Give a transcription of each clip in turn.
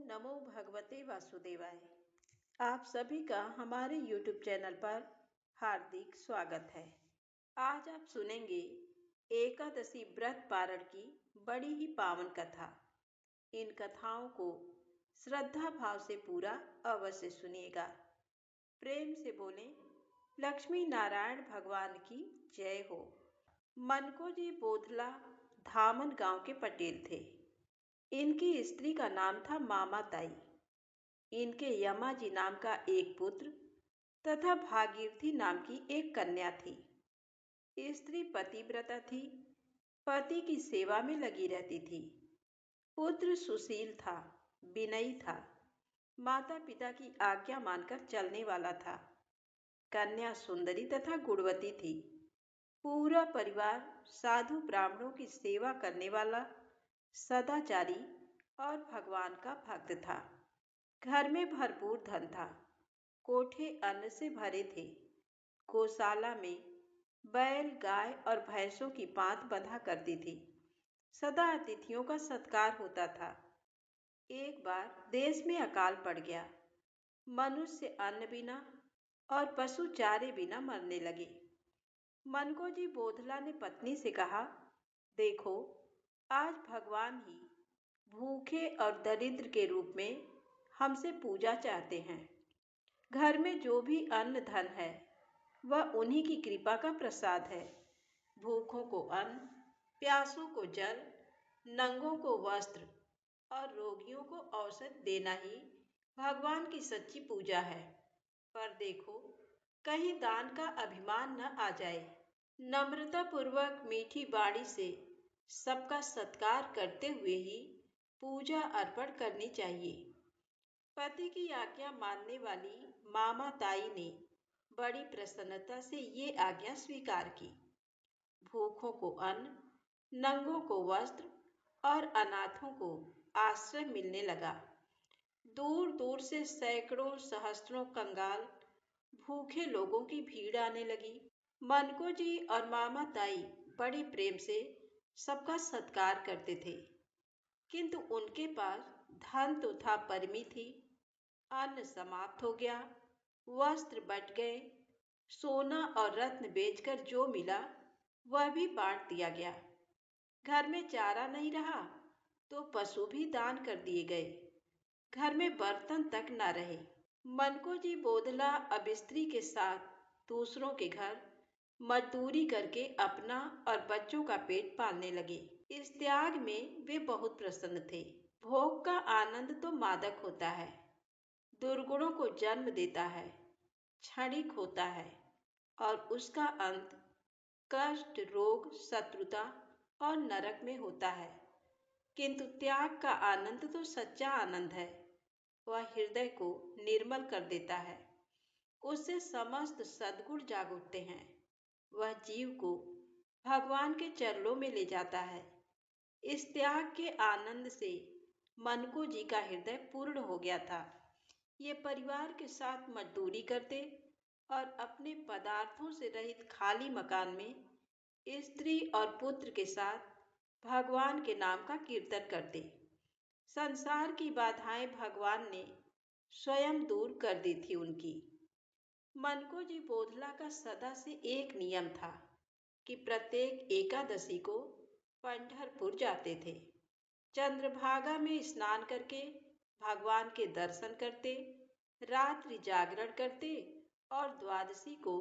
नमो भगवते वासुदेवाय। आप सभी का हमारे YouTube चैनल पर हार्दिक स्वागत है। आज आप सुनेंगे एकादशी व्रत पारण की बड़ी ही पावन कथा। इन कथाओं को श्रद्धा भाव से पूरा अवश्य सुनिएगा। प्रेम से बोलें लक्ष्मी नारायण भगवान की जय हो। मनको जी बोधला धामन गांव के पटेल थे। इनकी स्त्री का नाम था मामा ताई। इनके यमा जी नाम का एक पुत्र तथा भागीरथी नाम की एक कन्या थी। स्त्री पतिव्रता थी, पति की सेवा में लगी रहती थी। पुत्र सुशील था, विनयी था, माता पिता की आज्ञा मानकर चलने वाला था। कन्या सुंदरी तथा गुणवती थी। पूरा परिवार साधु ब्राह्मणों की सेवा करने वाला, सदाचारी और भगवान का भक्त था। घर में भरपूर धन था। कोठे अन्न से भरे थे। गौशाला में बैल, गाय और भैंसों की पांत बंधा करती थी। सदा अतिथियों का सत्कार होता था। एक बार देश में अकाल पड़ गया। मनुष्य अन्न बिना और पशु चारे बिना मरने लगे। मनको जी बोधला ने पत्नी से कहा, देखो, आज भगवान ही भूखे और दरिद्र के रूप में हमसे पूजा चाहते हैं। घर में जो भी अन्न धन है वह उन्हीं की कृपा का प्रसाद है। भूखों को अन्न, प्यासों को जल, नंगों को वस्त्र और रोगियों को औषध देना ही भगवान की सच्ची पूजा है। पर देखो, कहीं दान का अभिमान न आ जाए। नम्रता पूर्वक मीठी बाणी से सबका सत्कार करते हुए ही पूजा अर्पण करनी चाहिए। पति की आज्ञा मानने वाली मामा ताई ने बड़ी प्रसन्नता से ये आज्ञा स्वीकार की। भूखों को अन्न, नंगों को वस्त्र और अनाथों को आश्रय मिलने लगा। दूर दूर से सैकड़ों सहस्त्रों कंगाल भूखे लोगों की भीड़ आने लगी। मनको जी और मामा ताई बड़े प्रेम से सबका सत्कार करते थे, किंतु उनके पास धन तो था परिमित ही। अन्न समाप्त हो गया, वस्त्र बट गए, सोना और रत्न बेचकर जो मिला वह भी बांट दिया गया। घर में चारा नहीं रहा तो पशु भी दान कर दिए गए। घर में बर्तन तक न रहे। मनको जी बोधला अब स्त्री के साथ दूसरों के घर मजदूरी करके अपना और बच्चों का पेट पालने लगे। इस त्याग में वे बहुत प्रसन्न थे। भोग का आनंद तो मादक होता है, दुर्गुणों को जन्म देता है, क्षणिक होता है और उसका अंत कष्ट, रोग, शत्रुता और नरक में होता है। किंतु त्याग का आनंद तो सच्चा आनंद है। वह हृदय को निर्मल कर देता है। उससे समस्त सद्गुण जाग उठते हैं। वह जीव को भगवान के चरणों में ले जाता है। इस त्याग के आनंद से मनको जी का हृदय पूर्ण हो गया था। ये परिवार के साथ मजदूरी करते और अपने पदार्थों से रहित खाली मकान में स्त्री और पुत्र के साथ भगवान के नाम का कीर्तन करते। संसार की बाधाएं भगवान ने स्वयं दूर कर दी थी उनकी। मनको जी बोधला का सदा से एक नियम था कि प्रत्येक एकादशी को पंढरपुर जाते थे। चंद्रभागा में स्नान करके भगवान के दर्शन करते, रात्रि जागरण करते और द्वादशी को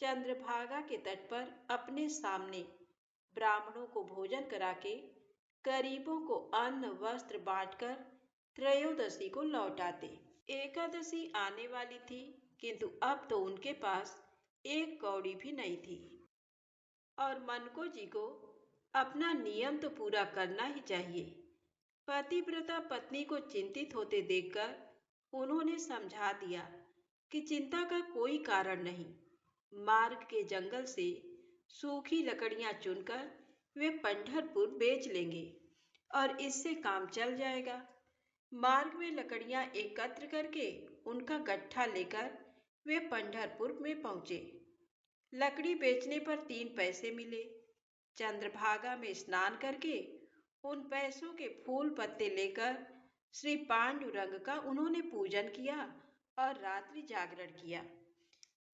चंद्रभागा के तट पर अपने सामने ब्राह्मणों को भोजन करा के गरीबों को अन्न वस्त्र बांटकर त्रयोदशी को लौटाते। एकादशी आने वाली थी, किंतु अब तो उनके पास एक कौड़ी भी नहीं थी और मनको जी को अपना नियम तो पूरा करना ही चाहिए। पतिव्रता पत्नी को चिंतित होते देखकर उन्होंने समझा दिया कि चिंता का कोई कारण नहीं। मार्ग के जंगल से सूखी लकड़ियां चुनकर वे पंढरपुर बेच लेंगे और इससे काम चल जाएगा। मार्ग में लकड़ियां एकत्र करके उनका गट्ठा लेकर वे पंढरपुर में पहुंचे। लकड़ी बेचने पर 3 पैसे मिले। चंद्रभागा में स्नान करके उन पैसों के फूल पत्ते लेकर श्री पांडुरंग का उन्होंने पूजन किया और रात्रि जागरण किया।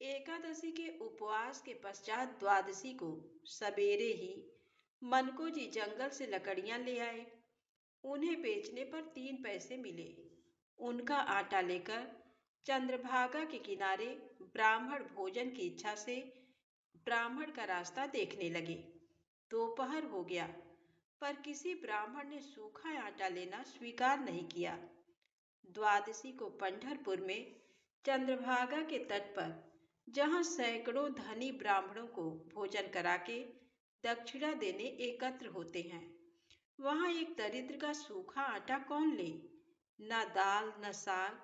एकादशी के उपवास के पश्चात द्वादशी को सवेरे ही मनको जी जंगल से लकड़ियां ले आए। उन्हें बेचने पर 3 पैसे मिले। उनका आटा लेकर चंद्रभागा के किनारे ब्राह्मण भोजन की इच्छा से ब्राह्मण का रास्ता देखने लगे। दोपहर हो गया, पर किसी ब्राह्मण ने सूखा आटा लेना स्वीकार नहीं किया। द्वादशी को पंढरपुर में चंद्रभागा के तट पर, जहां सैकड़ों धनी ब्राह्मणों को भोजन करा के दक्षिणा देने एकत्र होते हैं, वहां एक दरिद्र का सूखा आटा कौन ले? न दाल, न साग,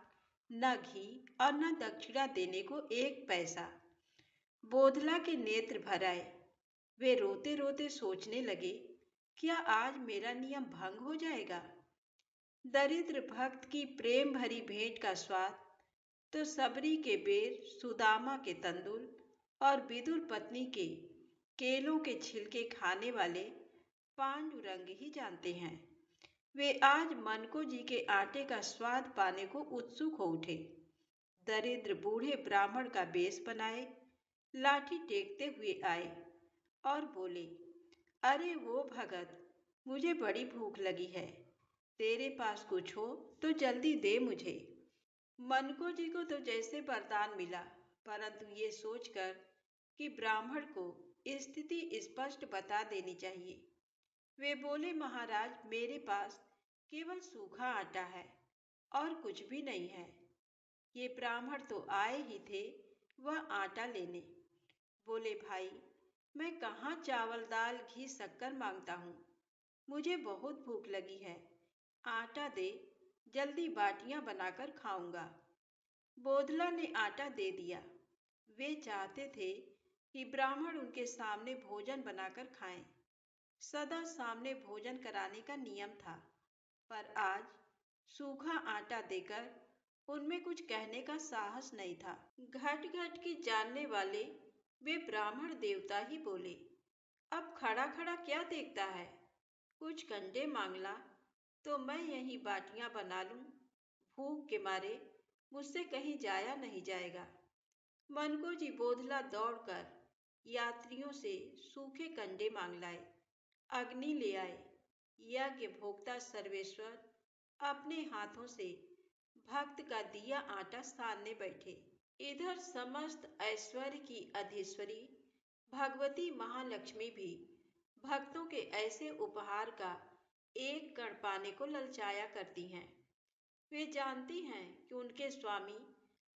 न घी और न दक्षिणा देने को 1 पैसा। बोधला के नेत्र भर आए। वे रोते रोते सोचने लगे, क्या आज मेरा नियम भंग हो जाएगा? दरिद्र भक्त की प्रेम भरी भेंट का स्वाद तो सबरी के बेर, सुदामा के तंदुल और विदुर पत्नी के केलों के छिलके खाने वाले पांडुरंग ही जानते हैं। वे आज मनको जी के आटे का स्वाद पाने को उत्सुक हो उठे। दरिद्र बूढ़े ब्राह्मण का बेश बनाए, लाठी टेकते हुए आए और बोले, अरे वो भगत, मुझे बड़ी भूख लगी है। तेरे पास कुछ हो तो जल्दी दे मुझे। मनको जी को तो जैसे वरदान मिला, परंतु ये सोचकर कि ब्राह्मण को स्थिति स्पष्ट बता देनी चाहिए, वे बोले, महाराज, मेरे पास केवल सूखा आटा है और कुछ भी नहीं है। ये ब्राह्मण तो आए ही थे वह आटा लेने। बोले, भाई, मैं कहाँ चावल दाल घी शक्कर मांगता हूँ, मुझे बहुत भूख लगी है। आटा दे, जल्दी बाटियां बनाकर खाऊंगा। बोधला ने आटा दे दिया। वे चाहते थे कि ब्राह्मण उनके सामने भोजन बनाकर खाएं। सदा सामने भोजन कराने का नियम था, पर आज सूखा आटा देकर उनमें कुछ कहने का साहस नहीं था। घट घट की जानने वाले वे ब्राह्मण देवता ही बोले, अब खड़ा खड़ा क्या देखता है? कुछ कंडे मांग ला तो मैं यहीं बाटियां बना लूं। भूख के मारे मुझसे कहीं जाया नहीं जाएगा। मनको जी बोधला दौड़कर यात्रियों से सूखे कंडे मांग लाए, अग्नि ले आए। यज्ञ भोक्ता सर्वेश्वर अपने हाथों से भक्त का दिया आटा सानने बैठे। इधर समस्त ऐश्वर्य की अधीश्वरी भगवती महालक्ष्मी भी भक्तों के ऐसे उपहार का एक कण पाने को ललचाया करती हैं। वे जानती हैं कि उनके स्वामी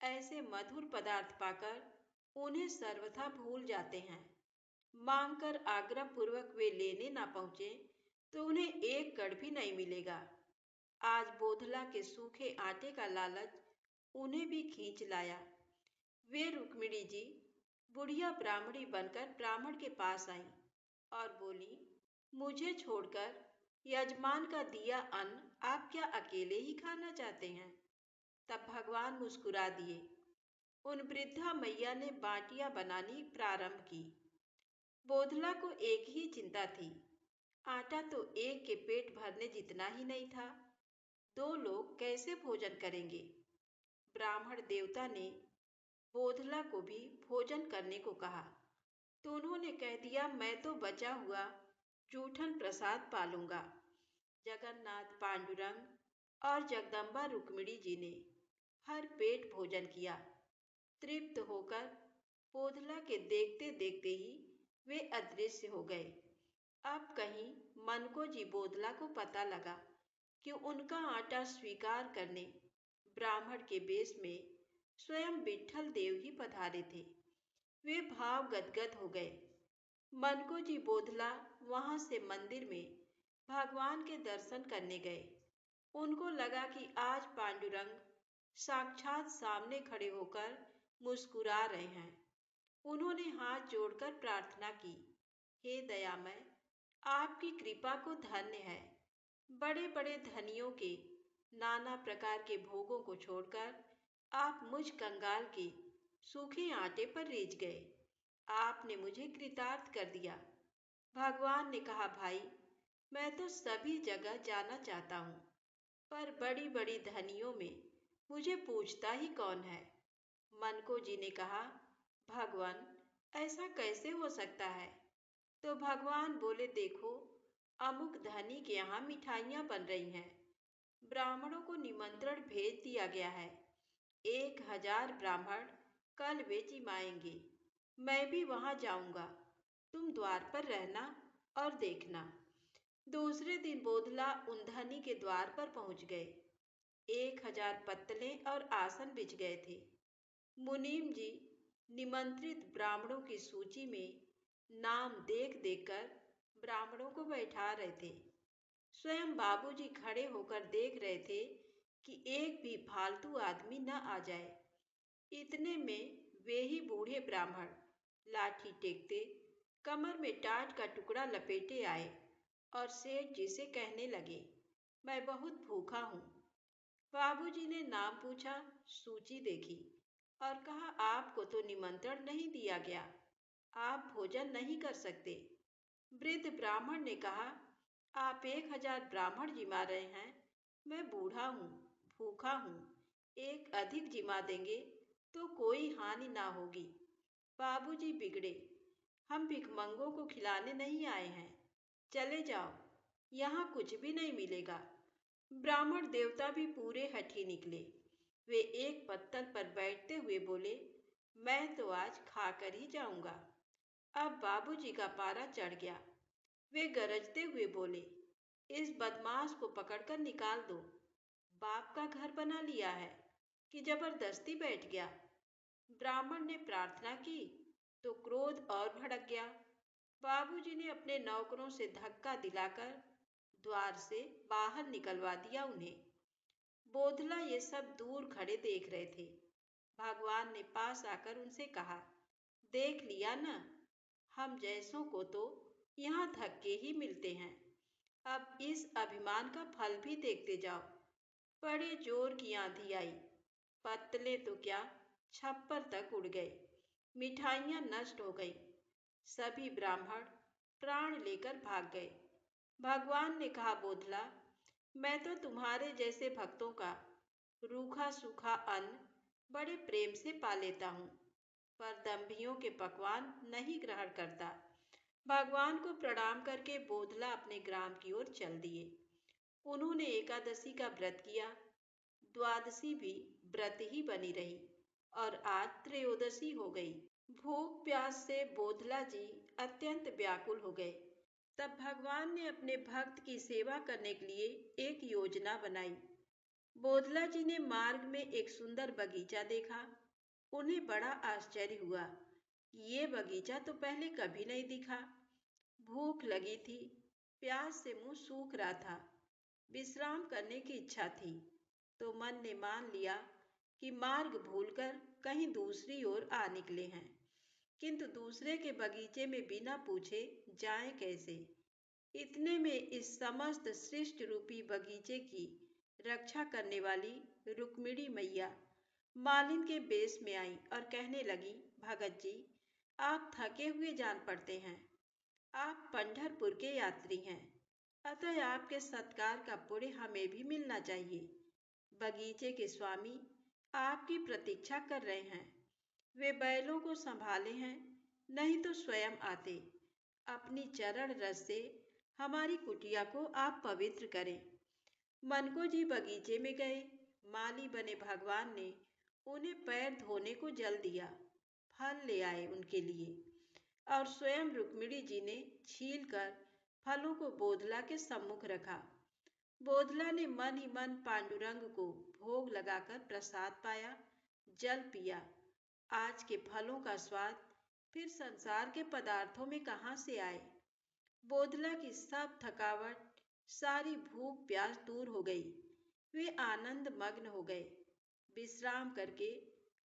ऐसे मधुर पदार्थ पाकर उन्हें सर्वथा भूल जाते हैं। मांगकर आग्रह पूर्वक वे लेने ना पहुंचे तो उन्हें एक कण भी नहीं मिलेगा। आज बोधला के सूखे आटे का लालच उन्हें भी खींच लाया। वे रुक्मिणी जी बुढ़िया ब्राह्मणी बनकर ब्राह्मण के पास आईं और बोली, मुझे छोड़कर यजमान का दिया अन्न आप क्या अकेले ही खाना चाहते हैं? तब भगवान मुस्कुरा दिए। उन वृद्धा मैया ने बाटियां बनानी प्रारंभ की। बोधला को एक ही चिंता थी, आटा तो एक के पेट भरने जितना ही नहीं था, 2 लोग कैसे भोजन करेंगे? ब्राह्मण देवता ने बोधला को भी भोजन करने को कहा, तो उन्होंने कह दिया, मैं तो बचा हुआ जूठन प्रसाद पालूंगा। जगन्नाथ पांडुरंग और जगदम्बा रुक्मिणी जी ने भर पेट भोजन किया। तृप्त होकर बोधला के देखते देखते ही वे अदृश्य हो गए। अब कहीं मनको जी बोधला को पता लगा कि उनका आटा स्वीकार करने ब्राह्मण के वेश में स्वयं विट्ठल देव ही पधारे थे। वे भाव गदगद हो गए। मनको जी बोधला वहां से मंदिर में भगवान के दर्शन करने गए। उनको लगा कि आज पांडुरंग साक्षात सामने खड़े होकर मुस्कुरा रहे हैं। उन्होंने हाथ जोड़कर प्रार्थना की, हे दयामय, आपकी कृपा को धन्य है। बड़े बड़े धनियों के नाना प्रकार के भोगों को छोड़कर आप मुझ कंगाल के सूखे आटे पर रीझ गए। आपने मुझे कृतार्थ कर दिया। भगवान ने कहा, भाई, मैं तो सभी जगह जाना चाहता हूँ। पर बड़ी बड़ी धनियों में मुझे पूछता ही कौन है। मनको जी ने कहा, भगवान, ऐसा कैसे हो सकता है? तो भगवान बोले, देखो, अमुक धनी के यहाँ मिठाइयाँ बन रही हैं। ब्राह्मणों को निमंत्रण भेज दिया गया है। 1000 ब्राह्मण कल वे जिमाएंगे। मैं भी वहां जाऊंगा। तुम द्वार पर रहना और देखना। दूसरे दिन बोधला उन धनी के द्वार पर पहुंच गए। 1000 पत्तले और आसन बिछ गए थे। मुनीम जी निमंत्रित ब्राह्मणों की सूची में नाम देख देखकर ब्राह्मणों को बैठा रहे थे। स्वयं बाबूजी खड़े होकर देख रहे थे कि एक भी फालतू आदमी न आ जाए। इतने में वे ही बूढ़े ब्राह्मण लाठी टेकते, कमर में टाट का टुकड़ा लपेटे आए और सेठ जी से कहने लगे, मैं बहुत भूखा हूँ। बाबूजी ने नाम पूछा, सूची देखी और कहा, आपको तो निमंत्रण नहीं दिया गया, आप भोजन नहीं कर सकते। वृद्ध ब्राह्मण ने कहा, आप 1000 ब्राह्मण जिमा रहे हैं, मैं बूढ़ा हूँ, भूखा हूँ, एक अधिक जिमा देंगे तो कोई हानि ना होगी। बाबूजी बिगड़े, हम भिखमंगों को खिलाने नहीं आए हैं, चले जाओ, यहाँ कुछ भी नहीं मिलेगा। ब्राह्मण देवता भी पूरे हठी निकले। वे एक पत्तल पर बैठते हुए बोले, मैं तो आज खाकर ही जाऊंगा। अब बाबूजी का पारा चढ़ गया। वे गरजते हुए बोले, इस बदमाश को पकड़कर निकाल दो। बाप का घर बना लिया है कि जबरदस्ती बैठ गया। ब्राह्मण ने प्रार्थना की तो क्रोध और भड़क गया। बाबूजी ने अपने नौकरों से धक्का दिलाकर द्वार से बाहर निकलवा दिया उन्हें। बोधला ये सब दूर खड़े देख रहे थे। भगवान ने पास आकर उनसे कहा, देख लिया ना, हम जैसों को तो यहाँ धक्के ही मिलते हैं। अब इस अभिमान का फल भी देखते जाओ। बड़े जोर की आंधी आई, पत्तले तो क्या, छप्पर तक उड़ गए, मिठाइयाँ नष्ट हो गई, सभी ब्राह्मण प्राण लेकर भाग गए। भगवान ने कहा, बोधला, मैं तो तुम्हारे जैसे भक्तों का रूखा सूखा अन्न बड़े प्रेम से पा लेता हूँ, पर दंभियों के पकवान नहीं ग्रहण करता। भगवान को प्रणाम करके बोधला अपने ग्राम की ओर चल दिए। उन्होंने एकादशी का व्रत किया, द्वादशी भी व्रत ही बनी रही और आज त्रयोदशी हो गई। भूख प्यास से बोधला जी अत्यंत व्याकुल हो गए। तब भगवान ने अपने भक्त की सेवा करने के लिए एक योजना बनाई। बोधला जी ने मार्ग में एक सुंदर बगीचा देखा। उन्हें बड़ा आश्चर्य हुआ कि ये बगीचा तो पहले कभी नहीं दिखा। भूख लगी थी, प्यास से मुंह सूख रहा था, विश्राम करने की इच्छा थी, तो मन ने मान लिया कि मार्ग भूलकर कहीं दूसरी ओर आ निकले हैं। किंतु दूसरे के बगीचे में बिना पूछे जाएं कैसे? इतने में इस समस्त सृष्टि रूपी बगीचे की रक्षा करने वाली रुक्मिणी मैया मालिन के बेस में आई और कहने लगी, भगत जी, आप थके हुए जान पड़ते हैं। आप पंढरपुर के यात्री हैं, अतः आपके सत्कार का पुण्य हमें भी मिलना चाहिए। बगीचे के स्वामी आपकी प्रतीक्षा कर रहे हैं। वे बैलों को संभाले हैं, नहीं तो स्वयं आते। अपनी चरण रस से हमारी कुटिया को आप पवित्र करें। मनको जी बगीचे में गए। माली बने भगवान ने उन्हें पैर धोने को जल दिया, फल ले आए उनके लिए और स्वयं रुक्मिणी जी ने छील कर फलों को बोधला के सम्मुख रखा। बोधला ने मन ही मन पांडुरंग को भोग लगाकर प्रसाद पाया, जल पिया। आज के फलों का स्वाद फिर संसार के पदार्थों में कहाँ से आए? बोधला की सब थकावट, सारी भूख प्यास दूर हो गई। वे आनंद मग्न हो गए। विश्राम करके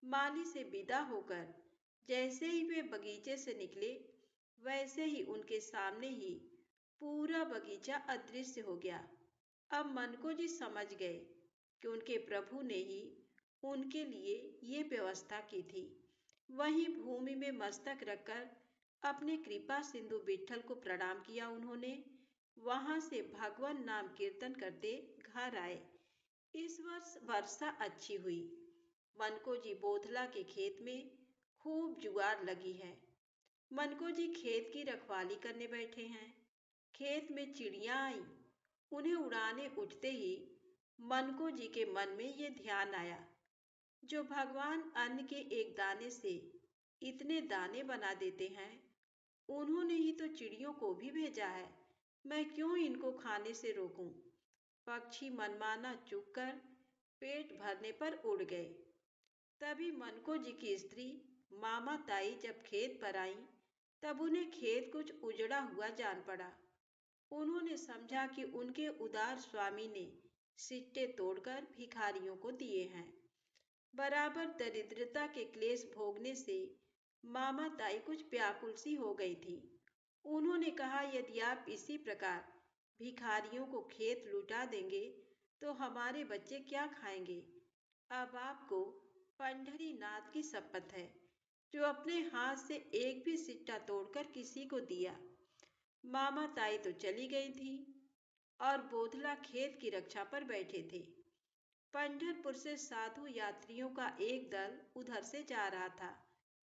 माली से विदा होकर जैसे ही वे बगीचे से निकले, वैसे ही उनके सामने ही पूरा बगीचा अदृश्य हो गया। अब मनको जी समझ गए कि उनके प्रभु ने ही उनके लिए ये व्यवस्था की थी। वहीं भूमि में मस्तक रखकर अपने कृपा सिंधु विट्ठल को प्रणाम किया उन्होंने। वहां से भगवान नाम कीर्तन करते घर आए। इस वर्ष वर्षा अच्छी हुई। मनको जी बोधला के खेत में खूब जुगाड़ लगी है। मनको जी खेत की रखवाली करने बैठे हैं। खेत में चिड़िया आई। उन्हें उड़ाने उठते ही मनको जी के मन में ये ध्यान आया, जो भगवान अन्न के एक दाने से इतने दाने बना देते हैं, उन्होंने ही तो चिड़ियों को भी भेजा है। मैं क्यों इनको खाने से रोकूं? पक्षी मनमाना चुग कर पेट भरने पर उड़ गए। तभी मनको जी की स्त्री मामा ताई जब खेत पर आई, तब उन्हें खेत कुछ उजड़ा हुआ जान पड़ा। उन्होंने समझा कि उनके उदार स्वामी ने सिट्टे तोड़कर भिखारियों को दिए हैं। बराबर दरिद्रता के क्लेश भोगने से मामा ताई कुछ व्याकुल सी हो गई थी। उन्होंने कहा, यदि आप इसी प्रकार भिखारियों को खेत लुटा देंगे तो हमारे बच्चे क्या खाएंगे? अब आपको पंढरी नाथ की शपथ है, जो अपने हाथ से एक भी सिट्टा तोड़कर किसी को दिया। मामा ताई तो चली गई थी और बोधला खेत की रक्षा पर बैठे थे। पंढरपुर से साधु यात्रियों का एक दल उधर से जा रहा था।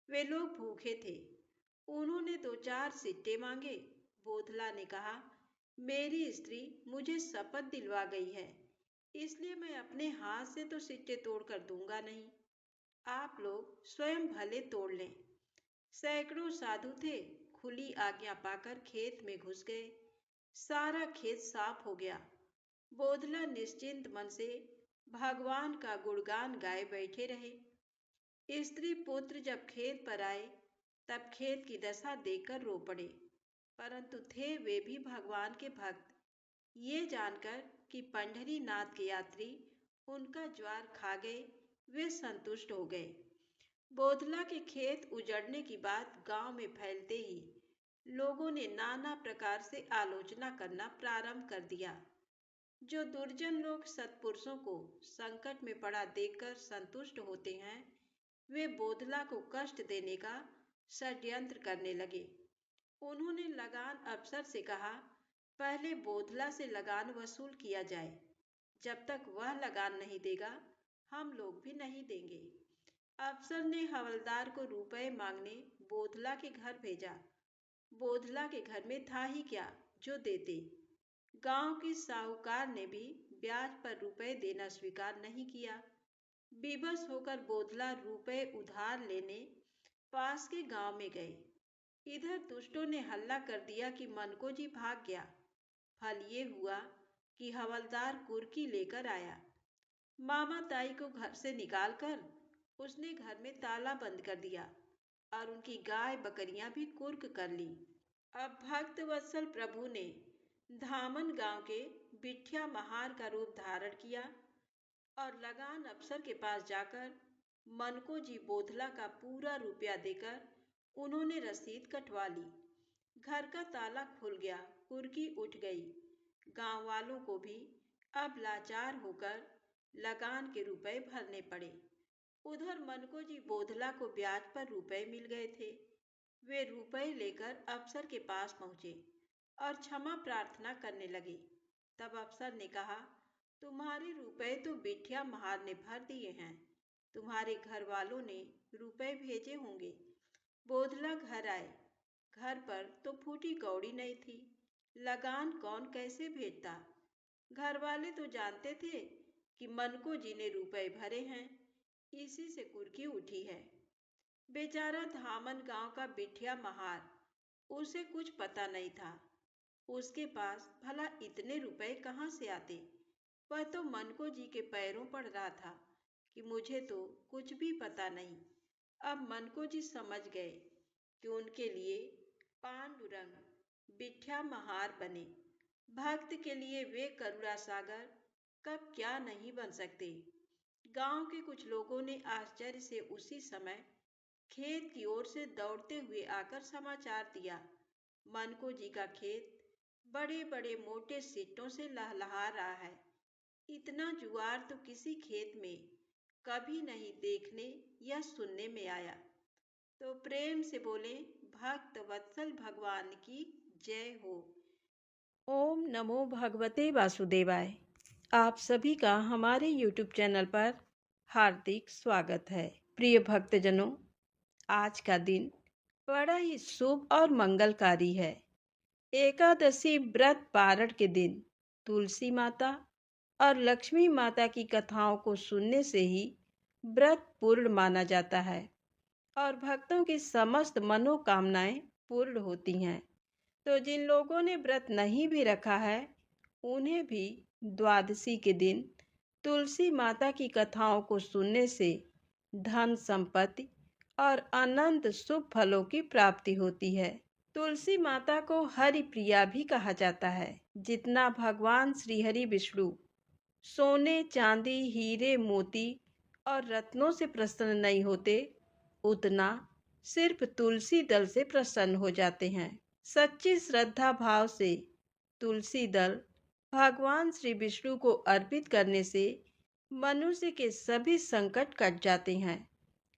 वे लोग भूखे थे। उन्होंने दो चार सिट्टे मांगे। बोधला ने कहा, मेरी स्त्री मुझे शपथ दिलवा गई है, इसलिए मैं अपने हाथ से तो सिट्टे तोड़कर दूंगा नहीं। आप लोग स्वयं भले तोड़ लें। सैकड़ों साधु थे। खुली आज्ञा पाकर खेत में घुस गए। सारा खेत साफ हो गया। बोधला निश्चिंत मन से भगवान का गुणगान गाए बैठे रहे। स्त्री पुत्र जब खेत पर आए, तब खेत की दशा देखकर रो पड़े, परंतु थे वे भी भगवान के भक्त। ये जानकर कि पंढरी नाथ के यात्री उनका ज्वार खा गए, वे संतुष्ट हो गए। बोधला के खेत उजड़ने की बात गांव में फैलते ही लोगों ने नाना प्रकार से आलोचना करना प्रारंभ कर दिया। जो दुर्जन लोग सत्पुरुषों को संकट में पड़ा देखकर संतुष्ट होते हैं, वे बोधला को कष्ट देने का षड्यंत्र करने लगे। उन्होंने लगान अफसर से कहा, पहले बोधला से लगान वसूल किया जाए। जब तक वह लगान नहीं देगा, हम लोग भी नहीं देंगे। अफसर ने हवलदार को रुपए मांगने बोधला के घर भेजा। बोधला के घर में था ही क्या जो देते। गांव की साहूकार ने भी ब्याज पर रुपए देना स्वीकार नहीं किया। विवश होकर बोधला रुपए उधार लेने पास के गांव में गए। इधर दुष्टों ने हल्ला कर दिया कि मनको जी भाग गया। फल ये हुआ कि हवलदार कुर्की लेकर आया। मामा ताई को घर से निकालकर उसने घर में ताला बंद कर दिया और उनकी गाय बकरियां भी कुर्क कर ली। अब भक्त वत्सल प्रभु ने धामन गांव के बिठिया महार का रूप धारण किया और लगान अफसर के पास जाकर मनको जी बोधला का पूरा रुपया देकर उन्होंने रसीद कटवा ली। घर का ताला खुल गया, कुर्की उठ गई। गांव वालों को भी अब लाचार होकर लगान के रुपए भरने पड़े। उधर मनको जी बोधला को ब्याज पर रुपए मिल गए थे। वे रुपए लेकर अफसर के पास पहुंचे और क्षमा प्रार्थना करने लगे। तब अफसर ने कहा, तुम्हारे रुपए तो बिठिया महार ने भर दिए हैं। तुम्हारे घर वालों ने रुपए भेजे होंगे। बोधला घर आए। घर पर तो फूटी कौड़ी नहीं थी। लगान कौन कैसे भेजता? घर वाले तो जानते थे कि मनको जी ने रुपए भरे हैं, इसी से कुर्की उठी है। बेचारा धामन गांव का बिठिया महार, उसे कुछ पता नहीं था। उसके पास भला इतने रुपए कहाँ से आते? वह तो मनको जी के पैरों पड़ रहा था कि मुझे तो कुछ भी पता नहीं। अब मनको जी समझ गए कि उनके लिए पांडुरंग बिठिया महार बने। भक्त के लिए वे करुणा सागर कब क्या नहीं बन सकते। गांव के कुछ लोगों ने आश्चर्य से उसी समय खेत की ओर से दौड़ते हुए आकर समाचार दिया, मनको जी का खेत बड़े बड़े मोटे सिट्टों से लहलहा रहा है। इतना जुआर तो किसी खेत में कभी नहीं देखने या सुनने में आया। तो प्रेम से बोले, भक्त वत्सल भगवान की जय हो। ओम नमो भगवते वासुदेवाय। आप सभी का हमारे YouTube चैनल पर हार्दिक स्वागत है। प्रिय भक्तजनों, आज का दिन बड़ा ही शुभ और मंगलकारी है। एकादशी व्रत पारण के दिन तुलसी माता और लक्ष्मी माता की कथाओं को सुनने से ही व्रत पूर्ण माना जाता है और भक्तों की समस्त मनोकामनाएं पूर्ण होती हैं। तो जिन लोगों ने व्रत नहीं भी रखा है, उन्हें भी द्वादशी के दिन तुलसी माता की कथाओं को सुनने से धन संपत्ति और अनंत शुभ फलों की प्राप्ति होती है। तुलसी माता को हरि प्रिया भी कहा जाता है। जितना भगवान श्री हरि विष्णु सोने, चांदी, हीरे, मोती और रत्नों से प्रसन्न नहीं होते, उतना सिर्फ तुलसी दल से प्रसन्न हो जाते हैं। सच्ची श्रद्धा भाव से तुलसी दल भगवान श्री विष्णु को अर्पित करने से मनुष्य के सभी संकट कट जाते हैं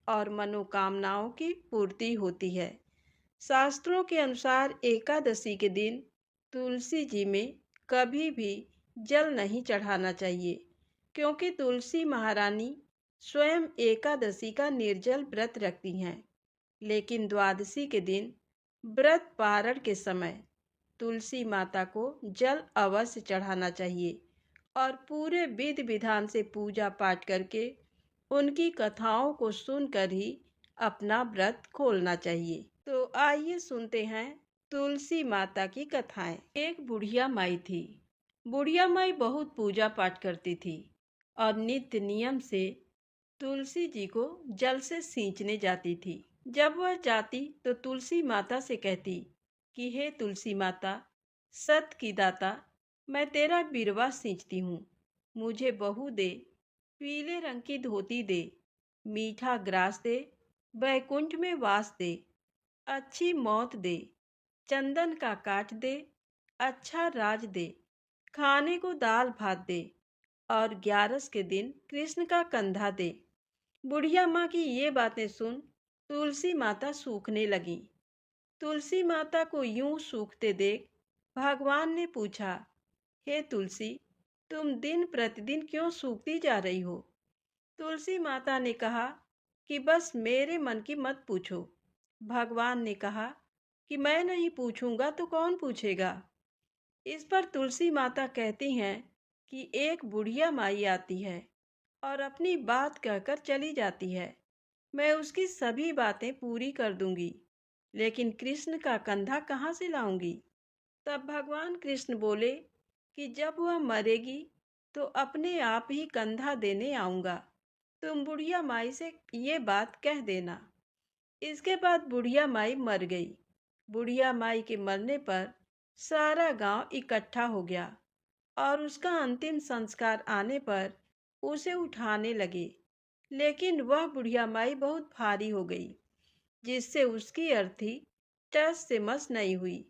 और मनोकामनाओं की पूर्ति होती है। शास्त्रों के अनुसार एकादशी के दिन तुलसी जी में कभी भी जल नहीं चढ़ाना चाहिए, क्योंकि तुलसी महारानी स्वयं एकादशी का निर्जल व्रत रखती हैं। लेकिन द्वादशी के दिन व्रत पारण के समय तुलसी माता को जल अवश्य चढ़ाना चाहिए और पूरे विधि विधान से पूजा पाठ करके उनकी कथाओं को सुनकर ही अपना व्रत खोलना चाहिए। तो आइए सुनते हैं तुलसी माता की कथाएं। एक बुढ़िया माई थी। बुढ़िया माई बहुत पूजा पाठ करती थी और नित्य नियम से तुलसी जी को जल से सींचने जाती थी। जब वह जाती तो तुलसी माता से कहती कि हे तुलसी माता, सत की दाता, मैं तेरा बिरवा सींचती हूँ, मुझे बहू दे, पीले रंग की धोती दे, मीठा ग्रास दे, बैकुंठ में वास दे, अच्छी मौत दे, चंदन का काठ दे, अच्छा राज दे, खाने को दाल भात दे और 11 के दिन कृष्ण का कंधा दे। बुढ़िया माँ की ये बातें सुन तुलसी माता सूखने लगी। तुलसी माता को यूं सूखते देख भगवान ने पूछा, हे तुलसी, तुम दिन प्रतिदिन क्यों सूखती जा रही हो? तुलसी माता ने कहा कि बस मेरे मन की मत पूछो। भगवान ने कहा कि मैं नहीं पूछूंगा तो कौन पूछेगा? इस पर तुलसी माता कहती हैं कि एक बुढ़िया माई आती है और अपनी बात कहकर चली जाती है। मैं उसकी सभी बातें पूरी कर दूंगी, लेकिन कृष्ण का कंधा कहाँ से लाऊंगी? तब भगवान कृष्ण बोले कि जब वह मरेगी तो अपने आप ही कंधा देने आऊंगा। तुम बुढ़िया माई से ये बात कह देना। इसके बाद बुढ़िया माई मर गई। बुढ़िया माई के मरने पर सारा गांव इकट्ठा हो गया और उसका अंतिम संस्कार आने पर उसे उठाने लगे, लेकिन वह बुढ़िया माई बहुत भारी हो गई, जिससे उसकी अर्थी टस से मस नहीं हुई।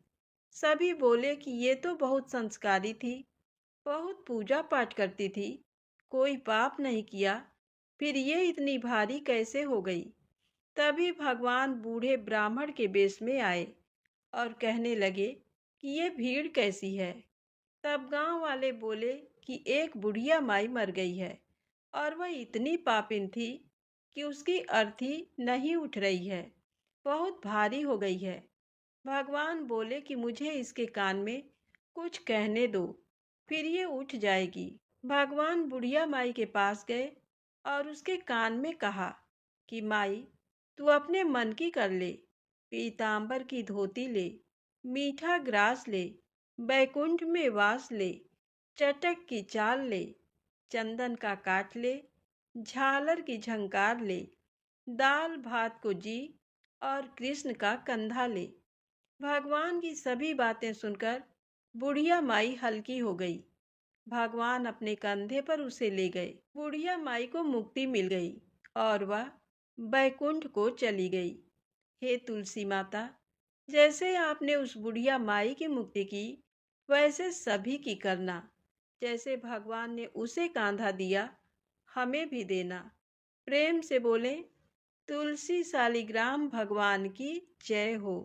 सभी बोले कि ये तो बहुत संस्कारी थी, बहुत पूजा पाठ करती थी, कोई पाप नहीं किया, फिर ये इतनी भारी कैसे हो गई? तभी भगवान बूढ़े ब्राह्मण के वेश में आए और कहने लगे कि ये भीड़ कैसी है? तब गांव वाले बोले कि एक बुढ़िया माई मर गई है और वह इतनी पापिन थी कि उसकी अर्थी नहीं उठ रही है, बहुत भारी हो गई है। भगवान बोले कि मुझे इसके कान में कुछ कहने दो, फिर ये उठ जाएगी। भगवान बुढ़िया माई के पास गए और उसके कान में कहा कि माई, तू अपने मन की कर ले, पीतांबर की धोती ले, मीठा ग्रास ले, बैकुंठ में वास ले, चटक की चाल ले, चंदन का काठ ले, झालर की झंकार ले, दाल भात को जी और कृष्ण का कंधा ले। भगवान की सभी बातें सुनकर बुढ़िया माई हल्की हो गई। भगवान अपने कंधे पर उसे ले गए। बुढ़िया माई को मुक्ति मिल गई और वह बैकुंठ को चली गई। हे तुलसी माता, जैसे आपने उस बुढ़िया माई की मुक्ति की, वैसे सभी की करना। जैसे भगवान ने उसे कांधा दिया, हमें भी देना। प्रेम से बोलें, तुलसी शालिग्राम भगवान की जय हो।